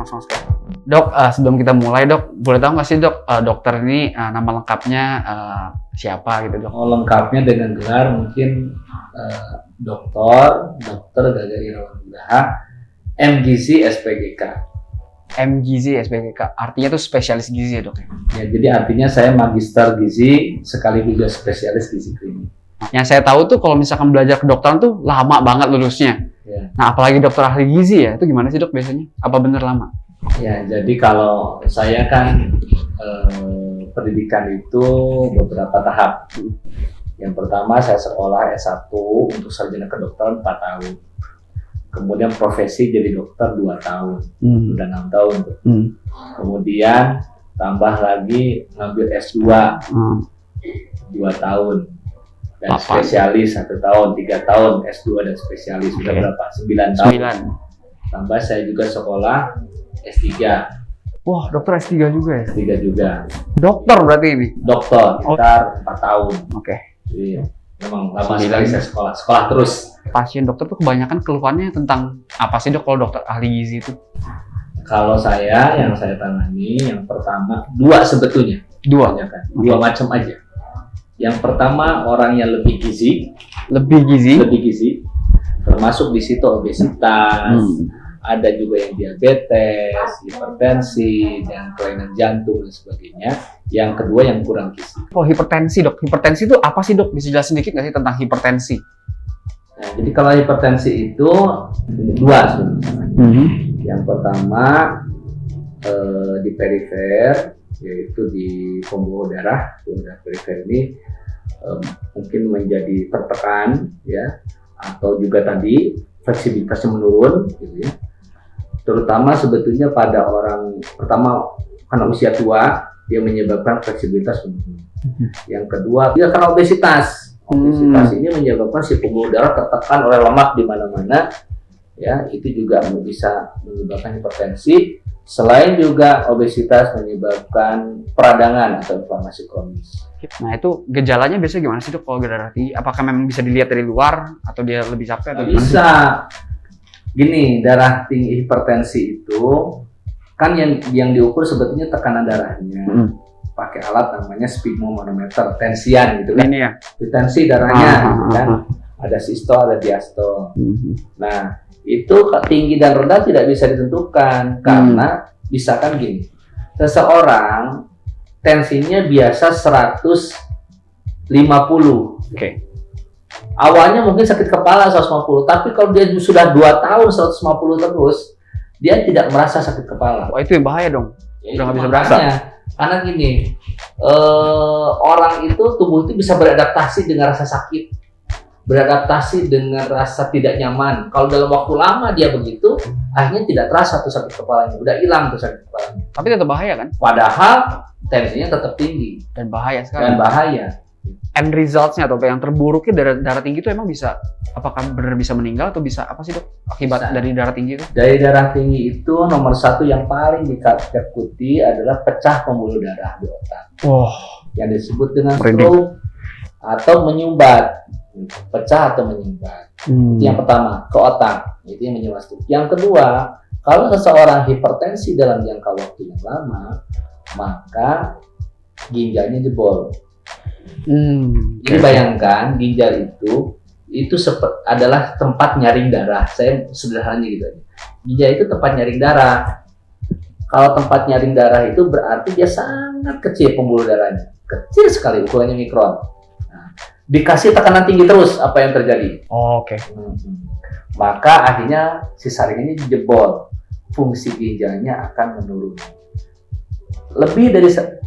langsung sekali. Dok, sebelum kita mulai dok, boleh tahu nggak sih dok, dokter ini nama lengkapnya siapa gitu dok? Oh, lengkapnya dengan gelar mungkin Dokter Gaga Irawan Nugraha, MGizi SPGK. MGizi SPGK, artinya tuh spesialis gizi ya dok ya? Ya, jadi artinya saya magister gizi sekaligus juga spesialis gizi klinik. Yang saya tahu tuh kalau misalkan belajar kedokteran tuh lama banget lulusnya. Ya. Nah apalagi dokter ahli gizi ya, itu gimana sih dok biasanya? Apa bener lama? Ya, jadi kalau saya kan pendidikan itu beberapa tahap. Yang pertama saya sekolah S1 untuk sarjana kedokteran 4 tahun. Kemudian profesi jadi dokter 2 tahun, udah 6 tahun tuh. Kemudian tambah lagi ngambil S2 2 tahun. Dan spesialis 1 tahun, 3 tahun S2 dan spesialis sudah berapa? 9 tahun. 9. Tambah saya juga sekolah S3. Wah, dokter S3 juga ya? S3 juga. Dokter berarti ini? Dokter, sekitar 4 tahun. Oke. Jadi memang lama sekali saya sekolah terus. Pasien dokter tuh kebanyakan keluhannya tentang apa sih dok kalau dokter ahli gizi itu? Kalau saya, yang saya tangani, yang pertama, 2 sebetulnya. 2 macam aja. Yang pertama, orang yang lebih gizi, termasuk di situ obesitas, ada juga yang diabetes, hipertensi, dan kelainan jantung dan sebagainya. Yang kedua yang kurang gizi. Kalau hipertensi dok, hipertensi itu apa sih dok? Bisa jelasin dikit nggak sih tentang hipertensi? Nah, jadi kalau hipertensi itu 2 sebenarnya. Yang pertama di perifer, yaitu di pembuluh darah perifer ini mungkin menjadi tertekan, ya, atau juga tadi fleksibilitasnya menurun, gitu ya. Terutama sebetulnya pada orang pertama karena usia tua dia menyebabkan fleksibilitas menurun. Yang kedua dia karena obesitas. Obesitas ini menyebabkan si pembuluh darah tertekan oleh lemak di mana-mana, ya, itu juga bisa menyebabkan hipertensi. Selain juga obesitas menyebabkan peradangan atau inflamasi kronis. Nah itu gejalanya biasanya gimana sih dok kalau darah tinggi? Apakah memang bisa dilihat dari luar atau dia lebih capek atau gimana? Bisa. Gini, darah tinggi hipertensi itu kan yang diukur sebetulnya tekanan darahnya. Pakai alat namanya sphygmomanometer, tensian gitu kan. Ini ya. Tensi darahnya gitu kan. Ada sistol, ada diastol. Nah, itu tinggi dan rendah tidak bisa ditentukan karena misalkan gini. Seseorang tensinya biasa 150. Oke. Awalnya mungkin sakit kepala 150, tapi kalau dia sudah 2 tahun 150 terus, dia tidak merasa sakit kepala. Wah, itu yang bahaya dong. Udah nggak bisa berasa. Karena gini, orang itu tubuh itu bisa beradaptasi dengan rasa sakit, beradaptasi dengan rasa tidak nyaman. Kalau dalam waktu lama dia begitu, akhirnya tidak terasa tuh sakit kepalanya, udah hilang tuh sakit kepalanya. Tapi tetap bahaya kan? Padahal tensinya tetap tinggi dan bahaya sekali. Dan bahaya. End results-nya atau yang terburuknya darah tinggi itu emang bisa, apakah benar bisa meninggal atau bisa apa sih dok akibat dari darah tinggi itu? Dari darah tinggi itu nomor 1 yang paling ditakuti adalah pecah pembuluh darah di otak. Yang disebut dengan stroke atau menyumbat, pecah atau menyumbat. Yang pertama ke otak, itu yang menyebabkan stroke. Yang kedua, kalau seseorang hipertensi dalam jangka waktu yang lama, maka ginjalnya jebol. Jadi bayangkan ginjal itu adalah tempat nyaring darah. Saya sederhananya gitu aja. Ginjal itu tempat nyaring darah. Kalau tempat nyaring darah itu berarti dia sangat kecil pembuluh darahnya, kecil sekali, ukurannya mikron. Nah, dikasih tekanan tinggi terus, apa yang terjadi? Maka akhirnya si saringannya jebol, fungsi ginjalnya akan menurun.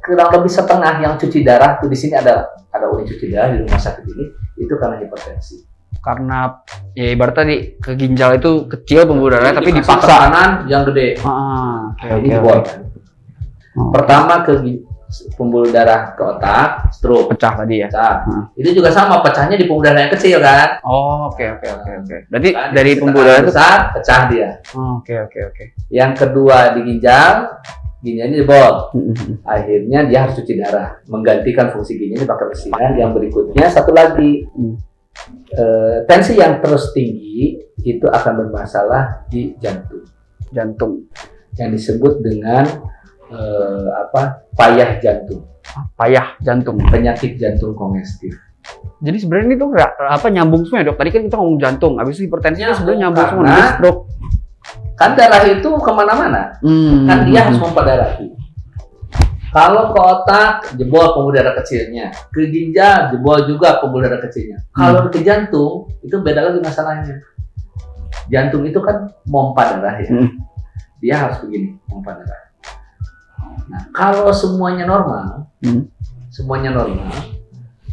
Kurang lebih setengah yang cuci darah tuh di sini ada unit cuci darah di rumah sakit ini itu karena hipertensi. Karena ya ibarat tadi ke ginjal itu kecil pembuluh darah tapi dipaksa tekanan yang gede. Ini jebol kan. Pertama ke pembuluh darah ke otak, stroke, pecah tadi ya. Itu juga sama, pecahnya di pembuluh darah yang kecil kan. Oke. Berarti kan, dari pembuluh darah besar pecah dia. Oke. Yang kedua di ginjalnya jebol. Akhirnya dia harus cuci darah, menggantikan fungsi ginjalnya pakai besiran. Yang berikutnya satu lagi, tensi yang terus tinggi itu akan bermasalah di jantung. yang disebut dengan payah jantung. Payah jantung. Penyakit jantung kongestif. Jadi sebenarnya ini tuh nyambung semua ya dok. Tadi kan kita ngomong jantung, habis itu hipertensi itu sebenarnya nyambung semua. Karena stroke. Kan darah itu kemana-mana, kan dia harus memperdarahi. Kalau ke otak, jebol pembuluh darah kecilnya. Ke ginjal, jebol juga pembuluh darah kecilnya. Kalau ke jantung, itu beda lagi masalahnya. Jantung itu kan pompa darah ya. Dia harus begini, pompa darah. Nah, kalau semuanya normal,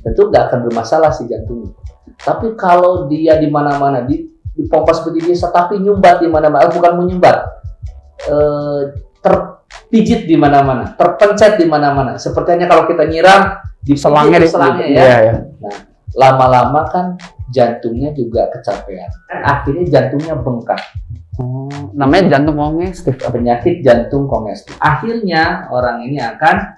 tentu nggak akan bermasalah si jantungnya. Tapi kalau dia di mana-mana dipompa seperti biasa, tapi nyumbat di mana-mana, bukan menyumbat, terpijit di mana-mana, terpencet di mana-mana. Sepertinya kalau kita nyiram di selangnya ya. Iya. Nah, lama-lama kan jantungnya juga kecapean. Akhirnya jantungnya bengkak. Namanya jantung kongestif. Penyakit jantung kongestif. Akhirnya orang ini akan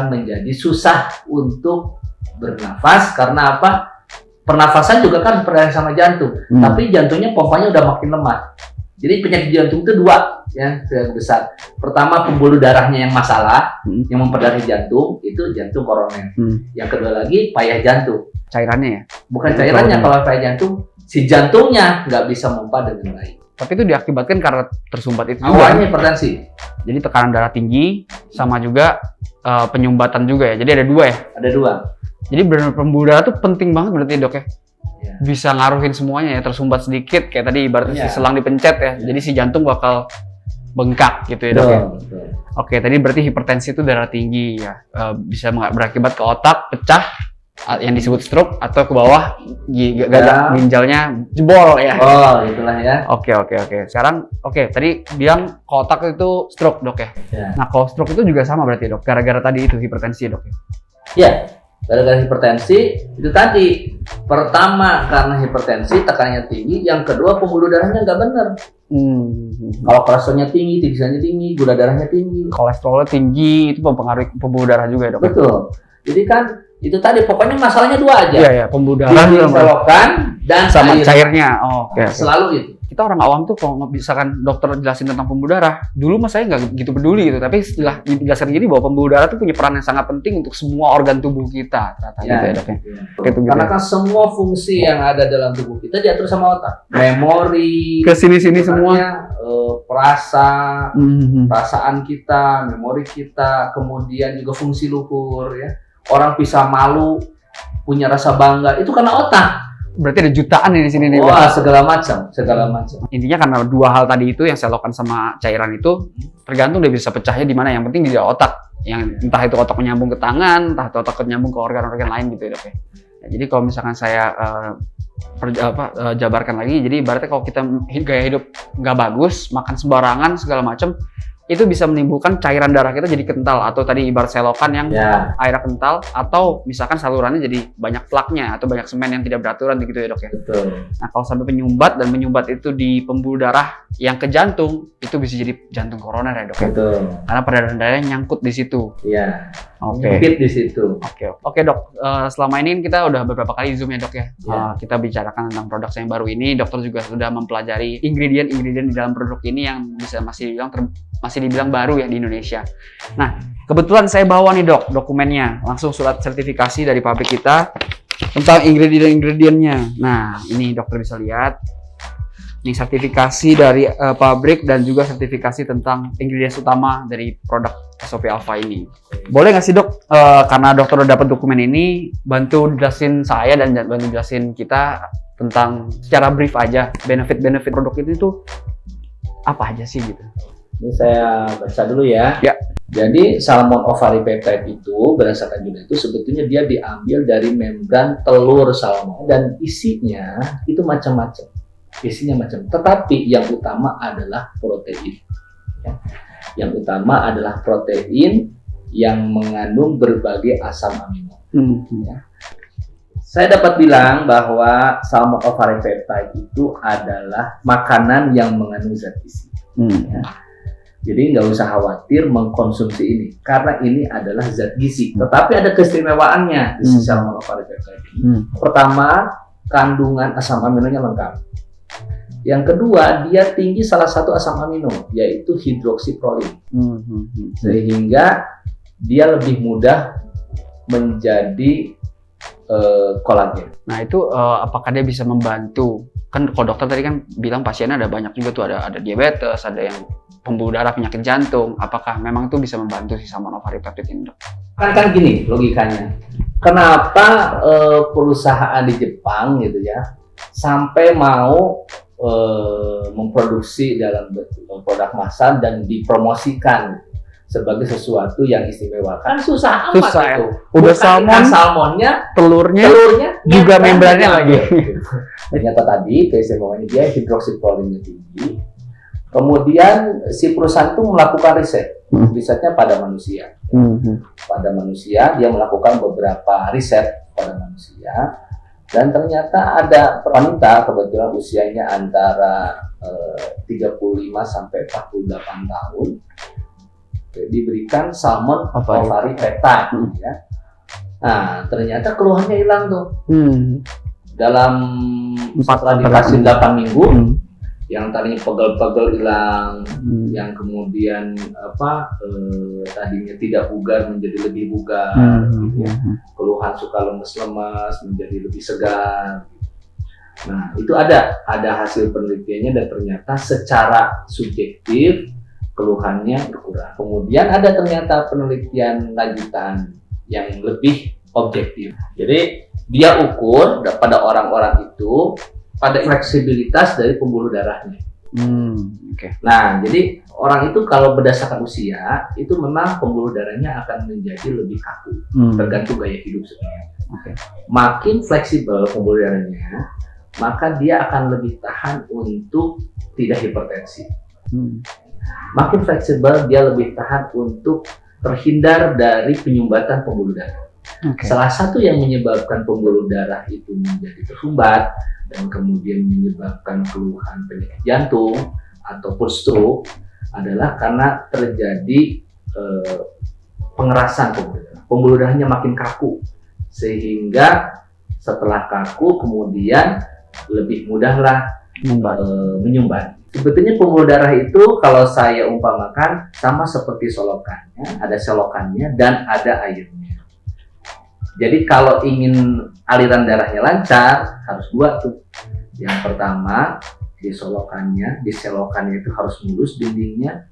menjadi susah untuk bernafas karena apa? Pernafasan juga kan berkaitan sama jantung, tapi jantungnya pompanya udah makin lemah. Jadi penyakit jantung itu dua yang besar. Pertama pembuluh darahnya yang masalah, yang memperdarahi jantung, itu jantung koroner. Yang kedua lagi payah jantung. Cairannya ya? Bukan cairannya, kalau payah jantung, si jantungnya nggak bisa memompa dengan baik. Tapi itu diakibatkan karena tersumbat itu juga. Awalnya hipertensi. Jadi tekanan darah tinggi, sama juga penyumbatan juga ya. Jadi ada dua ya? Ada dua. Jadi benar pembuluh darah itu penting banget berarti dok ya? Ya. Bisa ngaruhin semuanya ya, tersumbat sedikit kayak tadi ibaratnya si selang dipencet ya. Jadi si jantung bakal bengkak gitu ya dok ya? Betul. Oke, tadi berarti hipertensi itu darah tinggi ya. Bisa berakibat ke otak, pecah, yang disebut stroke, atau ke bawah ginjalnya jebol ya. Oh, itulah ya. Oke. Sekarang tadi bilang ke otak itu stroke dok ya? Nah kalau stroke itu juga sama berarti dok, gara-gara tadi itu hipertensi ya dok ya? Iya, gara-gara hipertensi itu tadi. Pertama karena hipertensi tekanannya tinggi, yang kedua pembuluh darahnya nggak benar. Kalau kolesterolnya tinggi, tingginya tinggi, gula darahnya tinggi. Kolesterolnya tinggi itu mempengaruhi pembuluh darah juga ya dok? Betul. Jadi kan itu tadi pokoknya masalahnya dua aja. Iya, pembuluh darah selokan dan sama cairnya. Oke. Selalu itu. Kita orang awam tuh kalau misalkan dokter jelasin tentang pembuluh darah, dulu mas saya nggak gitu peduli gitu, tapi setelah dijelaskan gini bahwa pembuluh darah tuh punya peran yang sangat penting untuk semua organ tubuh kita, ternyata gitu ya dok ya. Karena kan semua fungsi yang ada dalam tubuh kita diatur sama otak. Memori, kesini-sini semua. Perasaan kita, memori kita, kemudian juga fungsi luhur ya. Orang bisa malu, punya rasa bangga, itu karena otak. Berarti ada jutaan di sini nih. Wah, segala macam. Intinya karena dua hal tadi itu yang selokan sama cairan itu tergantung dia bisa pecahnya di mana. Yang penting di otak. Yang entah itu otak menyambung ke tangan, entah itu otak menyambung ke organ-organ lain gitu ya dok ya. Jadi kalau misalkan saya jabarkan lagi, jadi ibaratnya kalau kita gaya hidup nggak bagus, makan sembarangan segala macam, itu bisa menimbulkan cairan darah kita jadi kental, atau tadi ibarat selokan yang airnya kental, atau misalkan salurannya jadi banyak plaknya atau banyak semen yang tidak beraturan gitu ya dok ya. Betul. Nah kalau sampai penyumbat dan menyumbat itu di pembuluh darah yang ke jantung, itu bisa jadi jantung koroner ya dok ya. Betul. Karena peredaran darahnya nyangkut di situ. Iya. Nyempit di situ. Oke dok. Selama ini kita udah beberapa kali zoom ya dok ya. Kita bicarakan tentang produk yang baru ini. Dokter juga sudah mempelajari ingredient di dalam produk ini yang bisa masih dibilang baru ya di Indonesia. Nah, kebetulan saya bawa nih dok dokumennya, langsung surat sertifikasi dari pabrik kita tentang ingredient-ingredientnya. Nah, ini dokter bisa lihat. Ini sertifikasi dari pabrik dan juga sertifikasi tentang ingredient utama dari produk SOP Alpha ini. Boleh nggak sih dok, karena dokter udah dapat dokumen ini, bantu jelasin saya dan bantu jelasin kita tentang secara brief aja benefit-benefit produk ini tuh apa aja sih gitu. Ini saya baca dulu ya. Ya. Jadi salmon ovary peptide itu berdasarkan judul itu sebetulnya dia diambil dari membran telur salmon dan isinya itu macam-macam. Tetapi yang utama adalah protein. Ya. Yang utama adalah protein yang mengandung berbagai asam amino. Ya. Saya dapat bilang bahwa salmon ovary peptide itu adalah makanan yang mengandung zat gizi. Ya. Jadi nggak usah khawatir mengkonsumsi ini, karena ini adalah zat gizi. Tetapi ada keistimewaannya di salmon ovary peptide ini. Pertama, kandungan asam aminonya lengkap. Yang kedua, dia tinggi salah satu asam amino, yaitu hidroksiprolin. Sehingga dia lebih mudah menjadi kolagen. Nah itu apakah dia bisa membantu? Kan kalau dokter tadi kan bilang pasiennya ada banyak juga tuh, ada diabetes, ada yang pembuluh darah, penyakit jantung. Apakah memang itu bisa membantu si salmon ovari peptide ini, dok? Kan gini logikanya. Kenapa perusahaan di Jepang gitu ya sampai mau memproduksi dalam bentuk produk massal dan dipromosikan sebagai sesuatu yang istimewa? Kan susah amat ya. itu. Udah salmonnya, telurnya juga membrannya lagi. Ternyata tadi keistimewaannya dia hidroksiprolinnya tinggi. Kemudian si perusahaan itu melakukan risetnya pada manusia. Pada manusia dia melakukan beberapa riset pada manusia. Dan ternyata ada wanita kebetulan usianya antara 35 sampai 48 tahun diberikan salmon ovari peptide ya. Nah, ternyata keluhannya hilang tuh. Dalam setelah dikasih 8 minggu yang tadinya pegel-pegel hilang, yang kemudian tadinya tidak bugar menjadi lebih bugar, gitu ya. Keluhan suka lemes-lemes menjadi lebih segar. Nah, itu ada hasil penelitiannya dan ternyata secara subjektif keluhannya berkurang. Kemudian ada ternyata penelitian lanjutan yang lebih objektif. Jadi dia ukur pada orang-orang itu pada fleksibilitas dari pembuluh darahnya. Nah, jadi orang itu kalau berdasarkan usia itu memang pembuluh darahnya akan menjadi lebih kaku, tergantung gaya hidup sebenarnya. Makin fleksibel pembuluh darahnya, maka dia akan lebih tahan untuk tidak hipertensi. Makin fleksibel dia lebih tahan untuk terhindar dari penyumbatan pembuluh darah. Salah satu yang menyebabkan pembuluh darah itu menjadi tersumbat dan kemudian menyebabkan keluhan penyakit jantung ataupun stroke adalah karena terjadi pengerasan pembuluh darah. Pembuluh darahnya makin kaku, sehingga setelah kaku kemudian lebih mudahlah menyumbat. Sebetulnya pembuluh darah itu kalau saya umpamakan sama seperti solokannya, ada selokannya dan ada airnya. Jadi kalau ingin aliran darahnya lancar, harus dua tuh. Yang pertama, di selokannya itu harus mulus dindingnya.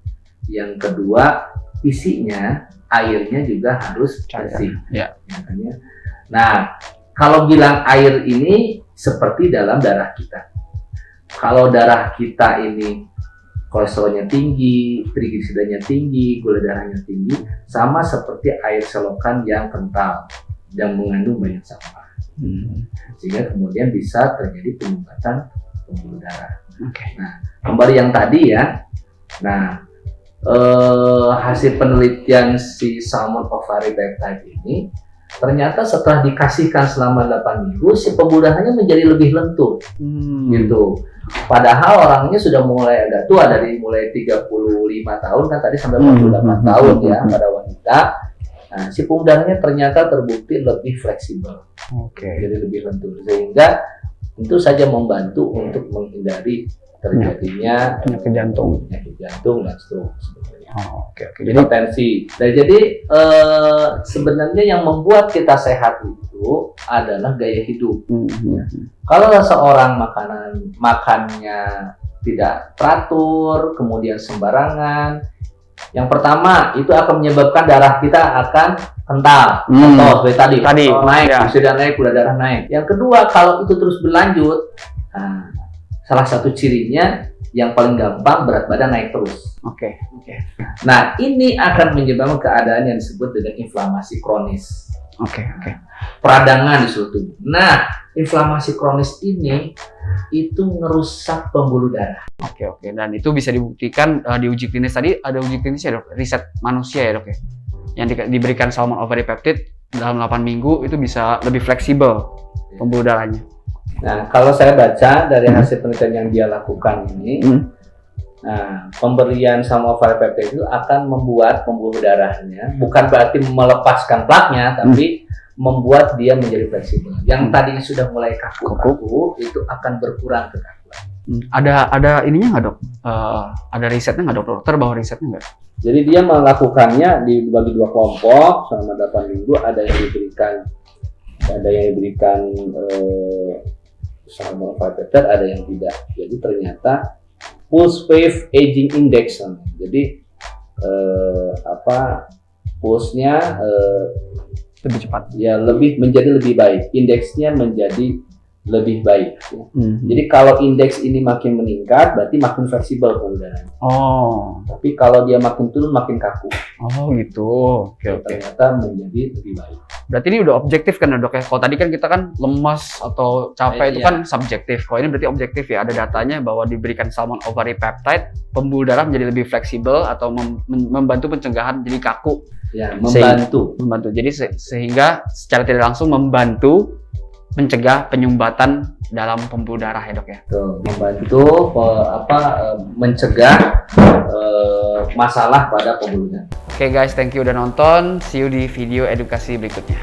Yang kedua, isinya, airnya juga harus bersih. Nah, kalau bilang air ini seperti dalam darah kita. Kalau darah kita ini kolesterolnya tinggi, trigliseridanya tinggi, gula darahnya tinggi, sama seperti air selokan yang kental dan mengandung banyak sampah, sehingga kemudian bisa terjadi penyumbatan pembuluh darah. Nah, kembali yang tadi ya. Nah, hasil penelitian si salmon ovari peptide ini ternyata setelah dikasihkan selama 8 minggu, si pembuluh darahnya menjadi lebih lentur, gitu. Padahal orangnya sudah mulai agak tua, dari mulai 35 tahun kan tadi sampai 48 tahun ya pada wanita. Nah, si pembuluh darahnya ternyata terbukti lebih fleksibel, jadi lebih lentur, sehingga tentu saja membantu untuk menghindari terjadinya penyakit jantung dan stroke sebenarnya. Jadi tensi. Dan jadi sebenarnya yang membuat kita sehat itu adalah gaya hidup. Kalau seorang makannya tidak teratur, kemudian sembarangan, yang pertama itu akan menyebabkan darah kita akan kental, seperti tadi naik, gula darah naik. Yang kedua, kalau itu terus berlanjut, salah satu cirinya yang paling gampang berat badan naik terus. Nah, ini akan menyebabkan keadaan yang disebut dengan inflamasi kronis. Peradangan di seluruh tubuh. Nah, inflamasi kronis ini itu ngerusak pembuluh darah. Dan itu bisa dibuktikan di uji klinis tadi, ada uji klinis ya, dok, riset manusia ya, dok ya, yang diberikan salmon ovari peptide dalam 8 minggu itu bisa lebih fleksibel pembuluh darahnya. Nah, kalau saya baca dari hasil penelitian yang dia lakukan ini, nah, pemberian salmon ovari peptide itu akan membuat pembuluh darahnya, bukan berarti melepaskan plaknya, tapi membuat dia menjadi fleksibel. Yang tadinya sudah mulai kaku-kaku itu akan berkurang kekakuan. Ada ininya nggak dok? Ada risetnya nggak dok? Dokter bawa risetnya nggak? Jadi dia melakukannya dibagi 2 kelompok selama 8 minggu. Ada yang diberikan selama 5 meter, ada yang tidak. Jadi ternyata pulse wave aging index. Jadi pulse-nya Lebih cepat. ya menjadi lebih baik. Indeksnya menjadi lebih baik. Ya. Jadi kalau indeks ini makin meningkat, berarti makin fleksibel pembuluh darahnya. Oh. Tapi kalau dia makin turun, makin kaku. Oh gitu. Oke. Ternyata menjadi lebih baik. Berarti ini udah objektif kan ya dok ya? Kalau tadi kan kita kan lemas atau capek itu Iya. kan subjektif. Kalau ini berarti objektif ya. Ada datanya bahwa diberikan salmon ovary peptide, pembuluh darah menjadi lebih fleksibel atau membantu pencegahan jadi kaku. Ya, membantu. Jadi sehingga secara tidak langsung membantu mencegah penyumbatan dalam pembuluh darah ya dok ya. Tuh, membantu mencegah masalah pada pembuluh darah. Oke guys, thank you udah nonton. See you di video edukasi berikutnya.